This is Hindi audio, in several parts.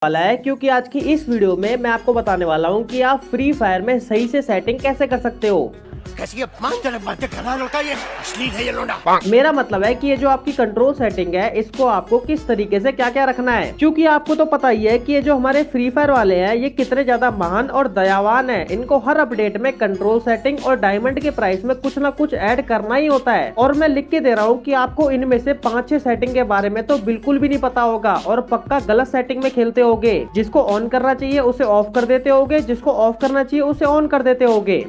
वाला है क्योंकि आज की इस वीडियो में मैं आपको बताने वाला हूं कि आप फ्री फायर में सही से सेटिंग कैसे कर सकते हो। कैसी अपमानजनक बातें कर रहा है लड़का, ये अश्लील है ये लोंडा। मेरा मतलब है कि ये जो आपकी कंट्रोल सेटिंग है इसको आपको किस तरीके से क्या क्या रखना है, क्योंकि आपको तो पता ही है कि ये जो हमारे फ्री फायर वाले हैं ये कितने ज्यादा महान और दयावान है। इनको हर अपडेट में कंट्रोल सेटिंग और डायमंड के प्राइस में कुछ ना कुछ ऐड करना ही होता है। और मैं लिख के दे रहा हूँ कि आपको इनमें से 5-6 सेटिंग के बारे में तो बिल्कुल भी नहीं पता होगा और पक्का गलत सेटिंग में खेलते होगे। जिसको ऑन करना चाहिए उसे ऑफ कर देते होगे, जिसको ऑफ करना चाहिए उसे ऑन कर देते होगे।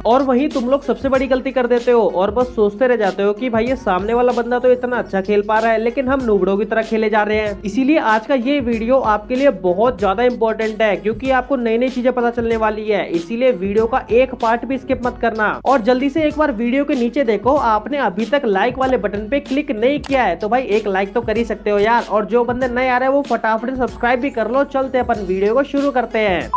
और वही तुम लोग सबसे बड़ी गलती कर देते हो और बस सोचते रह जाते हो कि भाई ये सामने वाला बंदा तो इतना अच्छा खेल पा रहा है लेकिन हम नूबड़ों की तरह खेले जा रहे हैं। इसीलिए आज का ये वीडियो आपके लिए बहुत ज्यादा इंपॉर्टेंट है क्योंकि आपको नई नई चीजें पता चलने वाली है। इसीलिए वीडियो का एक पार्ट भी स्किप मत करना और जल्दी से एक बार वीडियो के नीचे देखो, आपने अभी तक लाइक वाले बटन पे क्लिक नहीं किया है तो भाई एक लाइक तो कर ही सकते हो यार। और जो बंदे नए आ रहे हैं वो फटाफट सब्सक्राइब भी कर लो। चलते अपन वीडियो को शुरू करते हैं।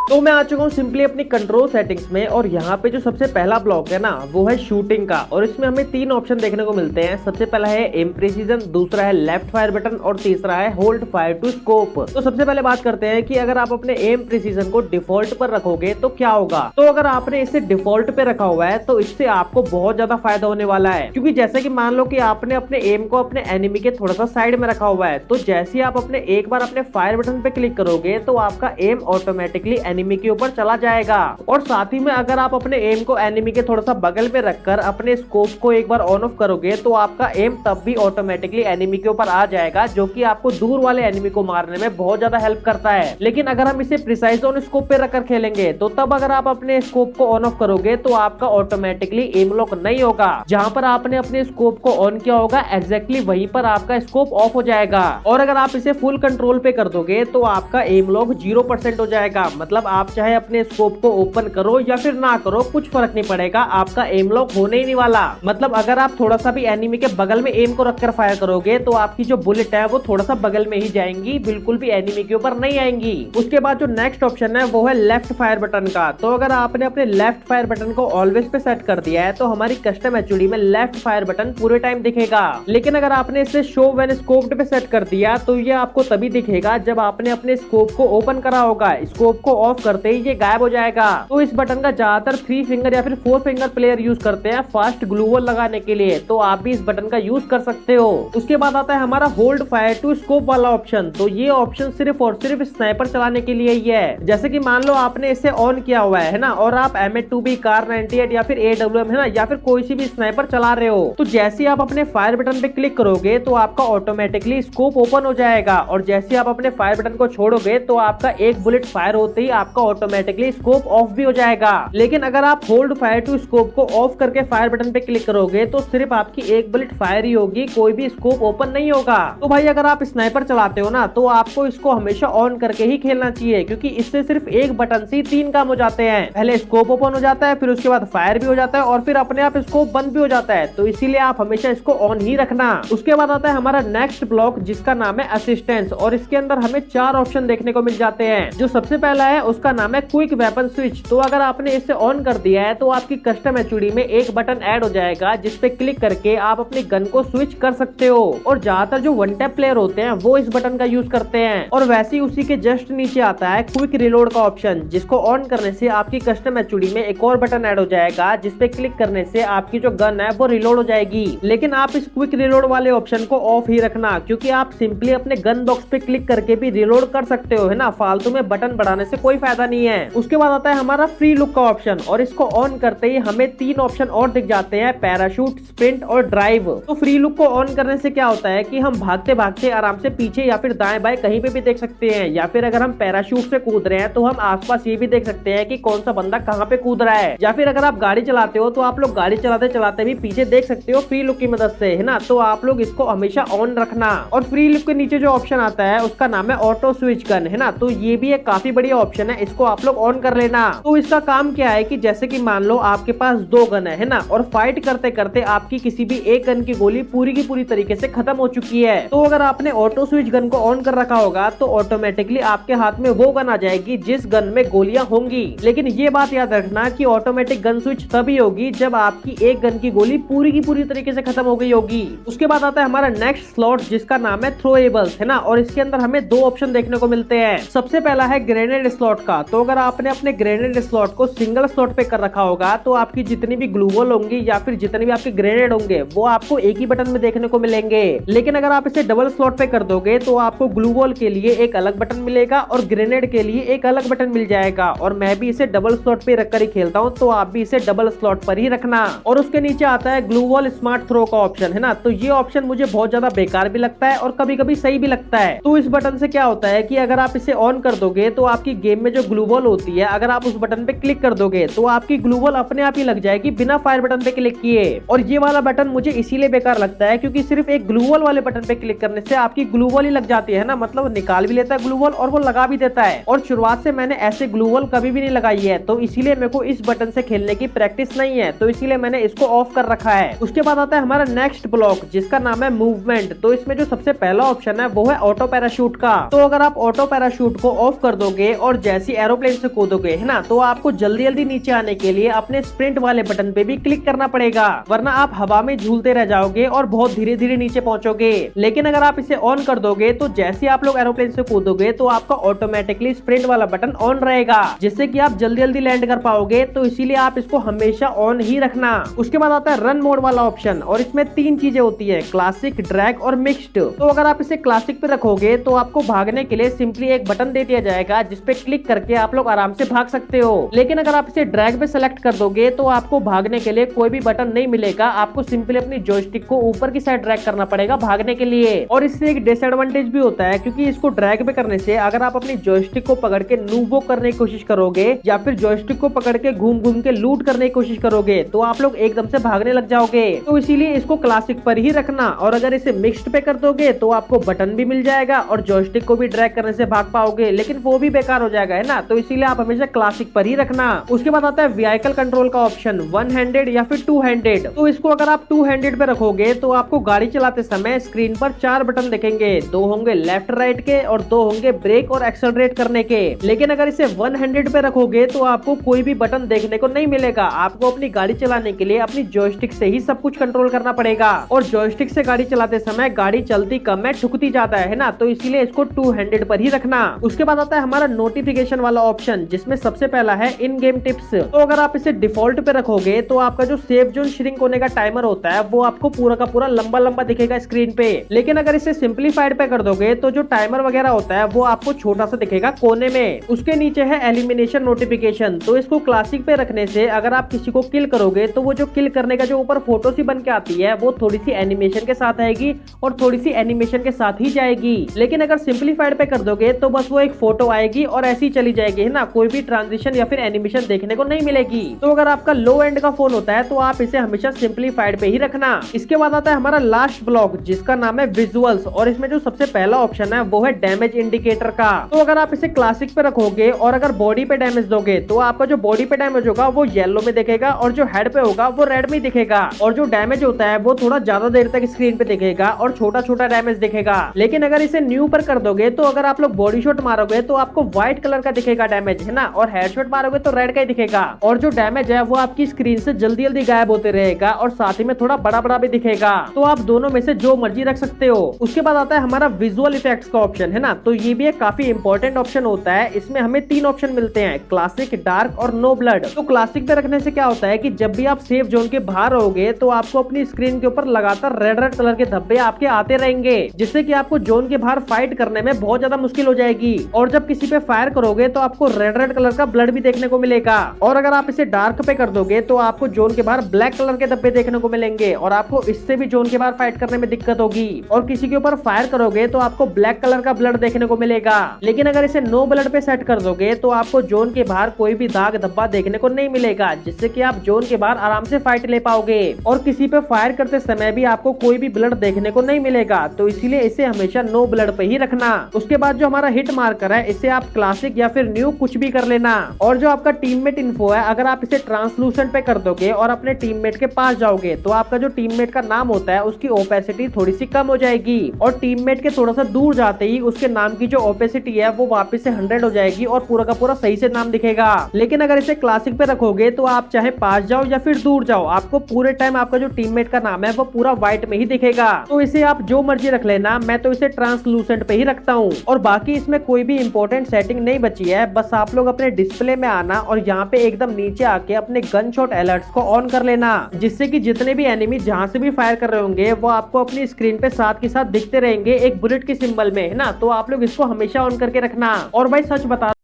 तो मैं आ चुका हूँ सिंपली अपनी कंट्रोल सेटिंग्स में और यहाँ पे जो सबसे पहला ब्लॉक है ना वो है शूटिंग का। और इसमें हमें 3 ऑप्शन देखने को मिलते हैं। सबसे पहला है एम प्रिसीजन, दूसरा है लेफ्ट फायर बटन और तीसरा है होल्ड फायर टू स्कोप। तो सबसे पहले बात करते हैं कि अगर आप अपने एम प्रिसीजन को डिफॉल्ट पर रखोगे तो क्या होगा। तो अगर आपने इसे डिफॉल्ट पे रखा हुआ है तो इससे आपको बहुत ज्यादा फायदा होने वाला है, क्योंकि जैसे कि मान लो कि आपने अपने एम को अपने एनिमी के थोड़ा सा साइड में रखा हुआ है तो जैसे आप अपने एक बार अपने फायर बटन पे क्लिक करोगे तो आपका एम ऑटोमेटिकली एनिमी के ऊपर चला जाएगा। और साथ ही में अगर आप अपने एम को एनिमी के थोड़ा सा बगल में रखकर अपने स्कोप को एक बार ऑन ऑफ करोगे तो आपका एम तब भी ऑटोमेटिकली एनिमी के ऊपर आ जाएगा, जो कि आपको दूर वाले एनिमी को मारने में बहुत ज्यादा हेल्प करता है। लेकिन अगर हम इसे प्रिसाइज ऑन स्कोप पे रखकर खेलेंगे तो तब अगर आप अपने स्कोप को ऑन ऑफ करोगे तो आपका ऑटोमेटिकली एम लॉक नहीं होगा। जहां पर आपने अपने स्कोप को ऑन किया होगा एग्जैक्टली वहीं पर आपका स्कोप ऑफ हो जाएगा। और अगर आप इसे फुल कंट्रोल पे कर दोगे तो आपका एम लॉक 0% हो जाएगा। मतलब आप चाहे अपने स्कोप को ओपन करो या फिर ना करो कुछ फर्क नहीं पड़ेगा, आपका एम लॉक होने ही नहीं वाला। मतलब अगर आप थोड़ा सा भी एनिमी के बगल में एम को रखकर फायर करोगे तो आपकी जो बुलेट है वो थोड़ा सा बगल में ही जाएंगी, बिल्कुल भी एनिमी के ऊपर नहीं आएंगी। उसके बाद जो नेक्स्ट ऑप्शन है वो है लेफ्ट फायर बटन का। तो अगर आपने अपने लेफ्ट फायर बटन को ऑलवेज पे सेट कर दिया है तो हमारी कस्टम एचओडी में लेफ्ट फायर बटन पूरे टाइम दिखेगा। लेकिन अगर आपने इसे शो व्हेन स्कोप्ड पे सेट कर दिया तो ये आपको तभी दिखेगा जब आपने अपने स्कोप को ओपन करा होगा। स्कोप को ऑफ करते ही ये गायब हो जाएगा। तो इस बटन का ज्यादातर 3 फिंगर या फिर 4 फिंगर प्लेयर यूज करते हैं फास्ट ग्लू वॉल लगाने के लिए, तो आप भी इस बटन का यूज कर सकते हो। उसके बाद आता है हमारा होल्ड फायर टू स्कोप वाला ऑप्शन। तो ये ऑप्शन सिर्फ और सिर्फ स्नाइपर चलाने के लिए ही है। जैसे कि मान लो आपने इसे ऑन किया हुआ है ना और आप M8 कार 98 या फिर AWM है ना या फिर कोई सी भी स्नाइपर चला रहे हो, तो जैसे ही आप अपने फायर बटन पे क्लिक करोगे तो आपका ऑटोमेटिकली स्कोप ओपन हो जाएगा। और जैसे ही आप अपने फायर बटन को छोड़ोगे तो आपका एक बुलेट फायर होते ही आपका ऑटोमेटिकली स्कोप ऑफ भी हो जाएगा। लेकिन अगर आप होल्ड फायर टू स्कोप को ऑफ करके फायर बटन पे क्लिक करोगे तो सिर्फ आपकी एक बुलेट फायर ही होगी, कोई भी स्कोप ओपन नहीं होगा। तो भाई अगर आप स्नाइपर चलाते हो ना तो आपको इसको हमेशा ऑन करके ही खेलना चाहिए, क्योंकि इससे सिर्फ एक बटन से 3 काम हो जाते हैं। पहले स्कोप ओपन हो जाता है, फिर उसके बाद फायर भी हो जाता है और फिर अपने आप स्कोप बंद भी हो जाता है। तो इसीलिए आप हमेशा इसको ऑन ही रखना। उसके बाद आता है हमारा नेक्स्ट ब्लॉक जिसका नाम है असिस्टेंस। और इसके अंदर हमें 4 ऑप्शन देखने को मिल जाते हैं। जो सबसे पहला है उसका नाम है क्विक वेपन स्विच। तो अगर आपने इसे ऑन कर दिया है तो आपकी कस्टम एचओडी में एक बटन ऐड हो जाएगा जिस पे क्लिक करके आप अपनी गन को स्विच कर सकते हो। और ज्यादातर जो वन टैप प्लेयर होते हैं वो इस बटन का यूज करते हैं। और वैसे ही उसी के जस्ट नीचे आता है क्विक रिलोड का ऑप्शन, जिसको ऑन करने से आपकी कस्टम एचओडी में एक और बटन ऐड हो जाएगा जिस पे क्लिक करने से आपकी जो गन है वो रिलोड हो जाएगी। लेकिन आप इस क्विक रिलोड वाले ऑप्शन को ऑफ ही रखना, क्योंकि आप सिंपली अपने गन बॉक्स पे क्लिक करके भी रिलोड कर सकते हो, है ना। फालतू में बटन बढ़ाने से कोई फायदा नहीं है। उसके बाद आता है हमारा फ्री लुक का ऑप्शन। और इसको ऑन करते ही हमें 3 ऑप्शन और दिख जाते हैं, पैराशूट, स्प्रिंट और ड्राइव। तो फ्री लुक को ऑन करने से क्या होता है कि हम भागते भागते आराम से पीछे या फिर दाएं बाएं कहीं पे भी देख सकते हैं। या फिर अगर हम पैराशूट से कूद रहे हैं तो हम आसपास ये भी देख सकते हैं कि कौन सा बंदा कहाँ पे कूद रहा है। या फिर अगर आप गाड़ी चलाते हो तो आप लोग गाड़ी चलाते चलाते भी पीछे देख सकते हो फ्री लुक की मदद से, है ना। तो आप लोग इसको हमेशा ऑन रखना। और फ्री लुक के नीचे जो ऑप्शन आता है उसका नाम है ऑटो स्विच गन, है ना। तो ये भी एक काफी बढ़िया ऑप्शन ऑप्शन है इसको आप लोग ऑन कर लेना। तो इसका काम क्या है कि जैसे कि मान लो आपके पास 2 गन है ना, और फाइट करते करते आपकी किसी भी एक गन की गोली पूरी की पूरी तरीके से खत्म हो चुकी है, तो अगर आपने ऑटो स्विच गन को ऑन कर रखा होगा तो ऑटोमेटिकली आपके हाथ में वो गन आ जाएगी जिस गन में गोलियां होंगी। लेकिन ये बात याद रखना कि ऑटोमेटिक गन स्विच तभी होगी जब आपकी एक गन की गोली पूरी की पूरी तरीके से खत्म हो गई होगी। उसके बाद आता है हमारा नेक्स्ट स्लॉट जिसका नाम है थ्रोएबल्स, है ना, और इसके अंदर हमें 2 ऑप्शन देखने को मिलते हैं। सबसे पहला है ग्रेनेड स्लॉट का। तो अगर आपने अपने ग्रेनेड स्लॉट को सिंगल स्लॉट पे कर रखा होगा तो आपकी जितनी भी ग्लू वॉल होंगी या फिर जितने भी आपके ग्रेनेड होंगे वो आपको एक ही बटन में देखने को मिलेंगे। लेकिन अगर आप इसे डबल स्लॉट पे कर दोगे तो आपको ग्लू वॉल के लिए एक अलग बटन मिलेगा और ग्रेनेड के लिए एक अलग बटन मिल जाएगा। और मैं भी इसे डबल स्लॉट पे रखकर ही खेलता हूँ, तो आप भी इसे डबल स्लॉट पर ही रखना। और उसके नीचे आता है ग्लू वॉल स्मार्ट थ्रो का ऑप्शन, है ना। तो ये ऑप्शन मुझे बहुत ज्यादा बेकार भी लगता है और कभी कभी सही भी लगता है। तो इस बटन से क्या होता है कि अगर आप इसे ऑन कर दोगे तो आपकी गेम में जो ग्लू वॉल होती है, अगर आप उस बटन पे क्लिक कर दोगे तो आपकी ग्लू वॉल अपने आप ही लग जाएगी बिना फायर बटन पे क्लिक किए। और ये वाला बटन मुझे इसीलिए बेकार लगता है क्योंकि सिर्फ एक ग्लू वॉल वाले बटन पे क्लिक करने से आपकी ग्लू वॉल ही लग जाती है ना, मतलब निकाल भी लेता है ग्लू वॉल और वो लगा भी देता है। और शुरुआत से मैंने ऐसे ग्लू वॉल कभी भी नहीं लगाई है, तो इसीलिए मेरे को इस बटन से खेलने की प्रैक्टिस नहीं है, तो इसीलिए मैंने इसको ऑफ कर रखा है। उसके बाद आता है हमारा नेक्स्ट ब्लॉक जिसका नाम है मूवमेंट। तो इसमें जो सबसे पहला ऑप्शन है वो है ऑटो पैराशूट का। तो अगर आप ऑटो पैराशूट को ऑफ कर दोगे और जैसी एरोप्लेन से कूदोगे, है ना, तो आपको जल्दी जल्दी नीचे आने के लिए अपने स्प्रिंट वाले बटन पे भी क्लिक करना पड़ेगा, वरना आप हवा में झूलते रह जाओगे और बहुत धीरे धीरे नीचे पहुंचोगे। लेकिन अगर आप इसे ऑन कर दोगे तो जैसे आप लोग एरोप्लेन से कूदोगे तो आपका ऑटोमेटिकली स्प्रिंट वाला बटन ऑन रहेगा, जिससे कि आप जल्दी जल्दी लैंड कर पाओगे। तो इसीलिए आप इसको हमेशा ऑन ही रखना। उसके बाद आता है रन मोड वाला ऑप्शन, और इसमें 3 चीजें होती है, क्लासिक, ड्रैग और मिक्स्ड। तो अगर आप इसे क्लासिक पे रखोगे तो आपको भागने के लिए सिंपली एक बटन दे दिया जाएगा जिसपे क्लिक करके आप लोग आराम से भाग सकते हो। लेकिन अगर आप इसे ड्रैग पे सेलेक्ट कर दोगे तो आपको भागने के लिए कोई भी बटन नहीं मिलेगा, आपको सिंपली अपनी जॉयस्टिक को ऊपर की साइड ड्रैग करना पड़ेगा भागने के लिए। और इससे एक डिसएडवांटेज भी होता है क्योंकि इसको ड्रैग पे करने से अगर आप अपनी जॉयस्टिक को पकड़ के नूबो करने की कोशिश करोगे या फिर जॉयस्टिक को पकड़ के घूम घूम के लूट करने की कोशिश करोगे तो आप लोग एकदम से भागने लग जाओगे। तो इसीलिए इसको क्लासिक पर ही रखना। और अगर इसे मिक्स्ड पे कर दोगे तो आपको बटन भी मिल जाएगा और जॉयस्टिक को भी ड्रैग करने से भाग पाओगे, लेकिन वो भी बेकार हो जाएगा, है ना। तो इसीलिए आप हमेशा क्लासिक पर ही रखना। उसके बाद आता है व्हीकल कंट्रोल का ऑप्शन, 1 हैंडेड या फिर 2 हैंडेड। तो इसको अगर आप 2 हैंडेड पे रखोगे तो आपको गाड़ी चलाते समय स्क्रीन पर 4 बटन दिखेंगे, 2 होंगे लेफ्ट राइट के और 2 होंगे ब्रेक और एक्सेलरेट करने के। लेकिन अगर इसे 1 हैंडेड पे रखोगे तो आपको कोई भी बटन देखने को नहीं मिलेगा, आपको अपनी गाड़ी चलाने के लिए अपनी जॉयस्टिक से ही सब कुछ कंट्रोल करना पड़ेगा। और जॉयस्टिक से गाड़ी चलाते समय गाड़ी चलती कम है, ठुकती ज्यादा है ना, तो इसीलिए इसको 2 हैंडेड पर ही रखना। उसके बाद आता है हमारा नोटिफिकेशन वाला ऑप्शन जिसमें सबसे पहला है इन गेम टिप्स। तो अगर आप इसे डिफॉल्ट पे रखोगे तो आपका जो सेफ जोन श्रिंक होने का टाइमर होता है वो आपको पूरा का पूरा लंबा लंबा दिखेगा स्क्रीन पे। लेकिन अगर इसे सिंपलीफाइड पे कर दोगे तो जो टाइमर वगैरह होता है वो आपको छोटा सा दिखेगा कोने में। उसके नीचे है एलिमिनेशन नोटिफिकेशन। तो इसको क्लासिक पे रखने से अगर आप किसी को किल करोगे तो वो जो किल करने का जो ऊपर फोटो सी बन के आती है वो थोड़ी सी एनिमेशन के साथ आएगी और थोड़ी सी एनिमेशन के साथ ही जाएगी। लेकिन अगर सिंपलीफाइड पे कर दोगे तो बस वो एक फोटो आएगी और ऐसी चली जाएगी, है ना, कोई भी ट्रांजिशन या फिर एनिमेशन देखने को नहीं मिलेगी। तो अगर आपका लो एंड का फोन होता है तो आप इसे हमेशा सिंपलीफाइड पे ही रखना। इसके बाद आता है हमारा लास्ट ब्लॉक जिसका नाम है विजुअल्स, और इसमें जो सबसे पहला ऑप्शन है वो है डैमेज इंडिकेटर का। तो अगर आप इसे क्लासिक पे रखोगे और अगर बॉडी पे डैमेज दोगे तो आपका जो बॉडी पे डैमेज होगा वो येलो में दिखेगा और जो हेड पे होगा वो रेड में दिखेगा, और जो डैमेज होता है वो थोड़ा ज्यादा देर तक स्क्रीन पे दिखेगा और छोटा छोटा डैमेज दिखेगा। लेकिन अगर इसे न्यू पर कर दोगे तो अगर आप लोग बॉडी शॉट मारोगे तो आपको व्हाइट कलर का दिखेगा डैमेज, है ना, और हेडशॉट मारोगे तो रेड का ही दिखेगा, और जो डैमेज है वो आपकी स्क्रीन से जल्दी जल्दी गायब होते रहेगा और साथ ही में थोड़ा बड़ा बड़ा भी दिखेगा। तो आप दोनों में से जो मर्जी रख सकते हो। उसके बाद आता है हमारा विजुअल इफेक्ट्स का ऑप्शन, है ना। तो ये भी एक काफी इंपॉर्टेंट ऑप्शन होता है। इसमें हमें 3 ऑप्शन मिलते हैं, क्लासिक, डार्क और नो ब्लड। तो क्लासिक पे रखने से क्या होता है कि जब भी आप सेफ जोन के बाहर रहोगे तो आपको अपनी स्क्रीन के ऊपर लगातार रेड रेड कलर के धब्बे आपके आते रहेंगे, जिससे कि आपको जोन के बाहर फाइट करने में बहुत ज्यादा मुश्किल हो जाएगी। और जब किसी पे फायर करोगे तो आपको रेड रेड कलर का ब्लड भी देखने को मिलेगा। और अगर आप इसे डार्क पे कर दोगे तो आपको जोन के बाहर ब्लैक कलर के धब्बे देखने को मिलेंगे और आपको इससे भी जोन के बाहर फाइट करने में दिक्कत होगी। और किसी के ऊपर फायर करोगे तो आपको ब्लैक कलर का ब्लड देखने को मिलेगा। लेकिन अगर इसे नो ब्लड पे सेट कर दोगे तो आपको जोन के बाहर कोई भी दाग धब्बा देखने को नहीं मिलेगा, जिससे कि आप जोन के बाहर आराम से फाइट ले पाओगे। और किसी पे फायर करते समय भी आपको कोई भी ब्लड देखने को नहीं मिलेगा, तो इसीलिए इसे हमेशा नो ब्लड पे ही रखना। उसके बाद जो हमारा हिट मार्कर है इसे आप क्लासिक, क्लासिक या फिर न्यू कुछ भी कर लेना। और जो आपका टीममेट इन्फो है, अगर आप इसे ट्रांसलूसेंट पे कर दोगे और अपने टीममेट के पास जाओगे तो आपका जो टीममेट का नाम होता है उसकी ओपेसिटी थोड़ी सी कम हो जाएगी, और टीममेट के थोड़ा सा दूर जाते ही उसके नाम की जो ओपेसिटी है वो वापस से 100 हो जाएगी और पूरा का पूरा सही से नाम दिखेगा। लेकिन अगर इसे क्लासिक पे रखोगे तो आप चाहे पास जाओ या फिर दूर जाओ, आपको पूरे टाइम आपका जो टीममेट का नाम है वो पूरा व्हाइट में ही दिखेगा। तो इसे आप जो मर्जी रख लेना, मैं तो इसे ट्रांसलूसेंट पे ही रखता हूँ। और बाकी इसमें कोई भी इंपॉर्टेंट सेटिंग नहीं बची है, बस आप लोग अपने डिस्प्ले में आना और यहाँ पे एकदम नीचे आके अपने गन शॉट अलर्ट्स को ऑन कर लेना, जिससे कि जितने भी एनिमी जहाँ से भी फायर कर रहे होंगे वो आपको अपनी स्क्रीन पे साथ के साथ दिखते रहेंगे एक बुलेट के सिंबल में, है ना। तो आप लोग इसको हमेशा ऑन करके रखना। और भाई सच बता